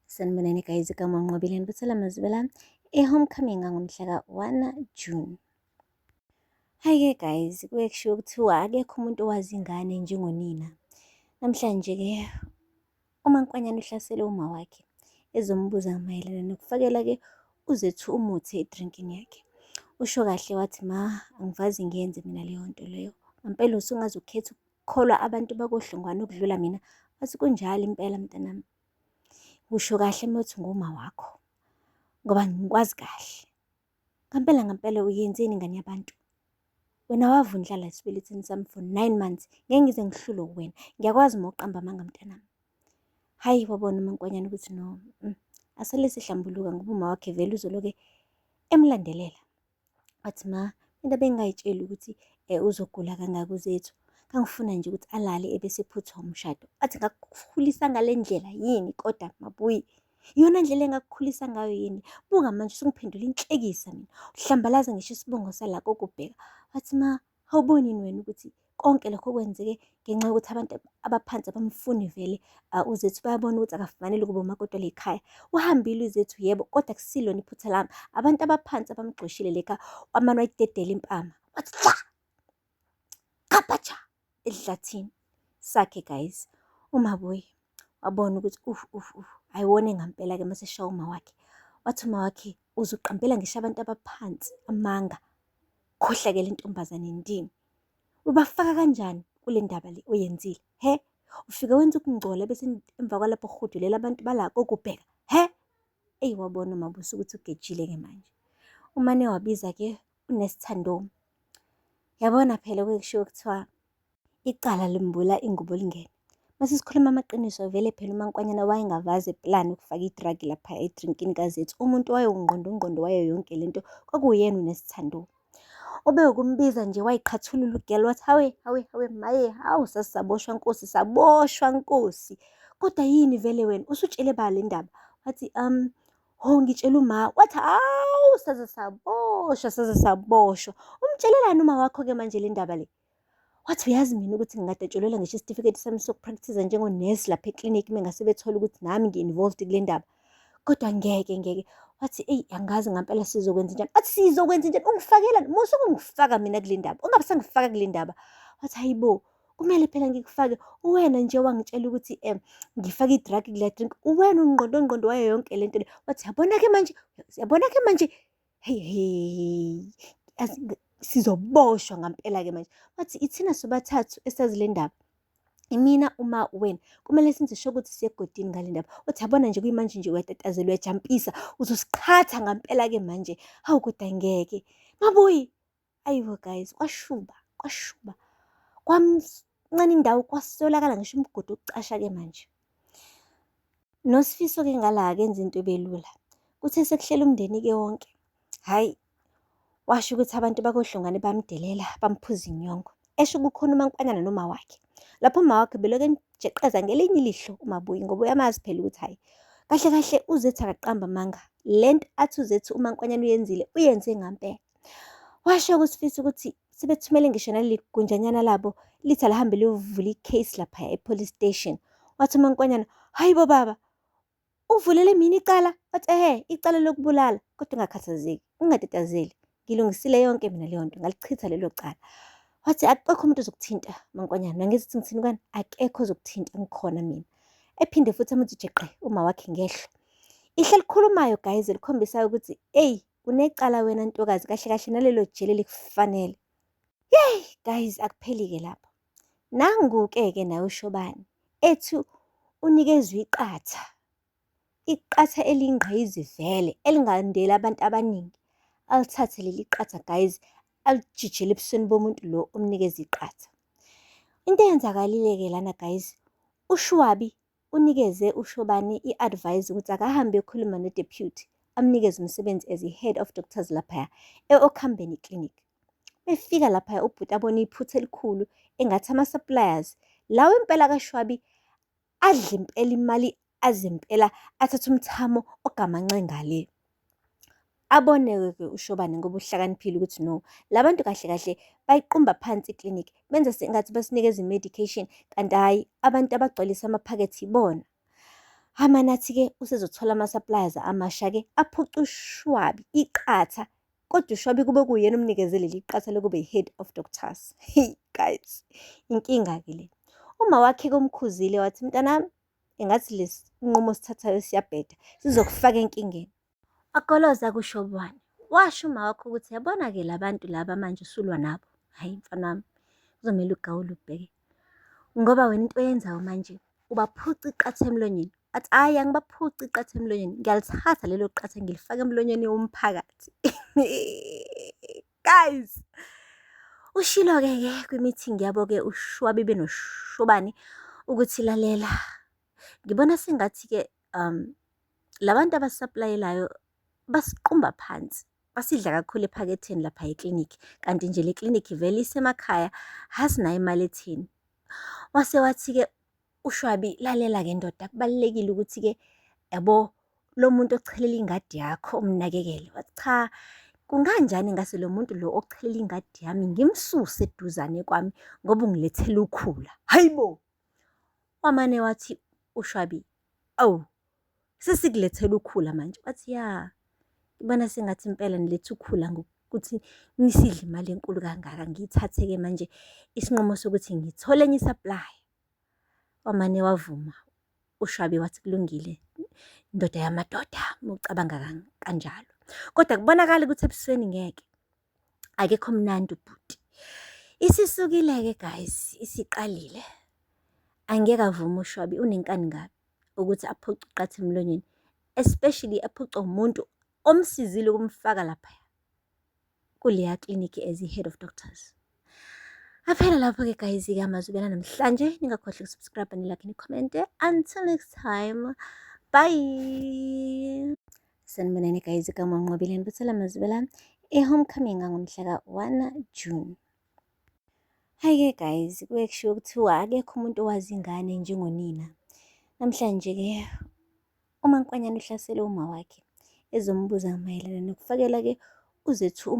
Sanibonani guys, igama uNqobileni Buthela Mazibela e-homecoming ngomhla ka-1 June. Hayi-ke guys, kuye kushiwo kuthiwa akekho umuntu owazi ingane njengonina. Namhlanje-ke umaNkwanyana uhlasele uma wakhe ezombuza mayelana nokufakela-ke uZethu umuthi edrinkini yakhe. Usho kahle wathi, ma, angivazi ngiyenze mina leyo nto leyo. Ngempela usungaze ukhethe ukukholwa abantu bakohlongwane ukudlula mina. Wathi kunjalo impela mntanami. Usho kahle uma uthi nguma wakho, ngoba ngikwazi kahle. Ngempela uyenzeni ingane yabantu? Wena wavundlala esibelethweni sami for 9 months, ngeke ngize ngihlulwe kuwena. Ngiyakwazi uma uqamba amanga mntanami. Hayi, wabona umaNkwanyana ukuthi no, asale sihlambuluka ngoba uma wakhe vele uzoloke emlandelela. Wathi, ma, into bengingayitsheli ukuthi uzogula kangaka uZethu. Ngangifuna nje ukuthi alale ebese phuthwa umshado. Wathi ngakukhulisa ngale ndlela yini kodwa mabuyi? Iyona ndlela engakukhulisa ngayo yini? Buka manje usungiphendula inhlekisa mina. Uhlambalaza ngisho isibongo sala kokubheka. Wathi, ma, awuboni yini wena ukuthi konke lokho kwenzeke ngenxa yokuthi abantu abaphansi abamfuni vele uZethu bayabona ukuthi akafanele ukuba umakoti lekhaya. Uhambile uZethu yebo, kodwa akusilona iphutha lami. Abantu abaphansi abamgxoshile lekhaya wamane wayidedela impama. Wathi cha, kaphatsha edlathini sakhe guys. Umabuyi wabona ukuthi ayiwona ngampela-ke mase eshaya uma wakhe. Wathi uma wakhe uzuqambela ngisho abantu abaphansi amanga. Khohleke le ntombazane ndini. Ubafaka kanjani kule ndaba le oyenzile? He? Ufike wenza ukungcola bese emva kwalapho uhudulela abantu bala kokubheka. He? Eyi, wabona uMabusi ukuthi ugejile-ke manje. Umane wabiza-ke uNesithandoma. Yabona phela kushiwo kuthiwa icala limbula ingubo lingene. Mase sikhuluma amaqiniso vele phela umaNkwanyana wayengavaze plan ukufaka i-drug lapha edrinkini kaZethu. Umuntu wayewungqondo wayo yonke lento kwakuyena uNesithandoma. Ube ukumbiza nje wayiqhathulula ugel wathi hawe maye, hawu sasisaboshwa Nkosi, saboshwa Nkosi. Kodwa yini vele wena usutshele ba le ndaba? Wathi ngitshela uma. Wathi hawu saze saboshwa. Umtshelelani uma wakho-ke manje le ndaba le? Wathi uyazi mina ukuthi ngingadetshelelwa ngisho isitifiketi sami sokupractice njengonesi lapha eklinikhi mengase bethola ukuthi nami ngi-involved kule ndaba. Kodwa ngeke. Wathi eyi, angazi ngampela sizokwenza njani. Wathi sizokwenza njani? Ungifakelani? Musuke ungifaka mina kule ndaba. Ungabe sengifaka kule ndaba. Wathi hayibo, kumele phela ngikufake. Uwena nje wangitshela ukuthi ngifake i-drug kule drink. Uwena ungqondo wayo yonke lento le. Wathi yabona-ke manje. Hey. Sizoboshwa ngampela-ke manje. Wathi ithina sobathathu esazi le ndaba. Imina, uma, wena. Kumele senze sure ukuthi siye egodini ngale ndaba. Uthi yabona nje kuyimanje nje uyatatazela uyajampisa. Uzosiqhatha ngampela-ke manje. Hawu kodwa ngeke. Mabuyi. Ayibo guys, kwashuba. Kwamncane indawo kwasolakala ngisho umgodi wokucasha-ke manje. Nosifiso-ke ngala akenza into ebelula. Kuthe sekuhlela umndeni-ke wonke. Hayi. Washo ukuthi abantu bakohlongane bamdelela bamphuza inyongo. Esho kukhona umaNkwanyana noma wakhe. Lapho uma wakhe beloke emjeqeza ngelinye ilihlo uMabuyi ngoba uyamazi phela ukuthi hayi. Kahle uZethu akaqamba amanga. Lento athi uZethu umaNkwanyana uyenzile uyenze ngampela. Washo kuSifiso ukuthi sebethumele ngisho naleli gunjanyana labo lithi alihambe liyovula i-case lapha e-police station. Wathi umaNkwanyana, hayibo baba, uvulele mina icala? Wathi icala lokubulala. Kodwa ungakhathazeki, ungatatazeli. Ngilungisile yonke mina leyo nto, ngalichitha lelo cala. Wathi akekho umuntu ozokuthinta maNkwanyana. Angithi ngithini kwani? Akekho ozokuthinta, ngikhona mina. Ephinde futhi amuthi jeqe uma wakhe ngehlo. Ihle likhulumayo guys likhombisayo ukuthi unecala wena ntokazi kahle nalelo jele likufanele. Yey guys, akupheli-ke lapho. Nangu-ke nawe uShobani ethu unikezwe iqatha elingqizi vele elingandela abantu abaningi. Alithathe leli qatha guys, alijijele ebusweni bomuntu lo omnikeza iqatha. Into eyenzakalile-ke lana guys, uShwabi unikeze uShobani i-advice ukuthi akahambe ekhuluma no-deputy amnikeze umsebenzi as i-head of doctors laphaya e-Okhambeni Clinic. Befika laphaya ubhuti abona iphutha elikhulu engathi ama-suppliers lawo impela kaShwabi adla impela imali azimpela athathe umthamo ogamanxe ngale. Abone-ke uShobani ngoba uhlakaniphile ukuthi no, labantu kahle bayiqumba phansi iklinikhi benza sengathi basinikeza i-medication kanti hayi abantu abagcwalisa amaphakethe ibona. Amanathi-ke usezothola ama-suppliers amasha-ke aphuca ushwabi, iqatha. Kodwa ushwabi kube kuyena umnikezele leli qatha lokube i-head of doctors. Hey guys, inkinga-ke le. Uma wakhe kumkhuzile wathi, mntanami, engathi lesi nqumo sithathayo siyabheda, sizokufaka enkingeni. Wagoloza kusho ubani? Washo uma wakho ukuthi yabona-ke la bantu laba manje usulwa nabo. Hhayi mfana wami, kuzomele ugawule ubheke. Ngoba wena into oyenzayo manje ubaphuca iqatha emlonyeni. Athi hhayi angibaphuci iqatha emlonyeni, ngiyalithatha lelo qatha ngilifake emlonyeni womphakathi. Guys, ushilo-ke kwi-meeting yabo-ke ushwabi benoshobani ukuthi lalela. Ngibona sengathi-ke la bantu abasaplayelayo basiqumba phansi, basidla kakhulu ephaketheni lapha eklinikhi. Kanti nje le klinikhi vele isemakhaya, asinayo imali ethini. Wase wathi-ke ushwabi, lalela-ke ndoda, kubalulekile ukuthi-ke yabo lo muntu ochelela ingadi yakho umnakekele. Wathi cha, kunganjani ngase lo muntu lo ochelela ingadi yami ngimsuse eduzane kwami ngoba ungilethele ukhula. Hayibo! Wamane wathi ushwabi, awu, sesikulethela ukhula manje. Wathi ya, ngibona sengathi impela nilethe ukhula ngokuthi nisidle imali enkulu kangaka. Ngiyithathe-ke manje isinqumo sokuthi ngithole enye i-supply. Wamane wavuma ushwabi wathi kulungile ndoda yamadoda ucabanga kanjalo. Kodwa kubonakala ukuthi ebusweni ngeke. Akekho mnandi ubhuti. Isisukile-ke guys, isiqalile. Angeke avume ushwabi, unenkani ngabi ukuthi aphuce iqatha emlonyeni, especially aphucwe umuntu omsizile ukumfaka laphaya kuleya klinikhi as i-head of doctors. Aphela lapho-ke guys-ke amazwi namhlanje. Ningakhohlwa ukusubscribe, nilike, nikhomente. Until next time, bye. Sanibonani guys, igama Nqobile nibuthela amazwi lami e-homecoming ngomhla ka-1 June. Hayi-ke guys, kuye kushiwo kuthiwa akekho umuntu owazi ingane njengonina. Namhlanje-ke umaNkwanyana uhlasele uma wakhe ezombuza mayelana nokufakela-ke uzethu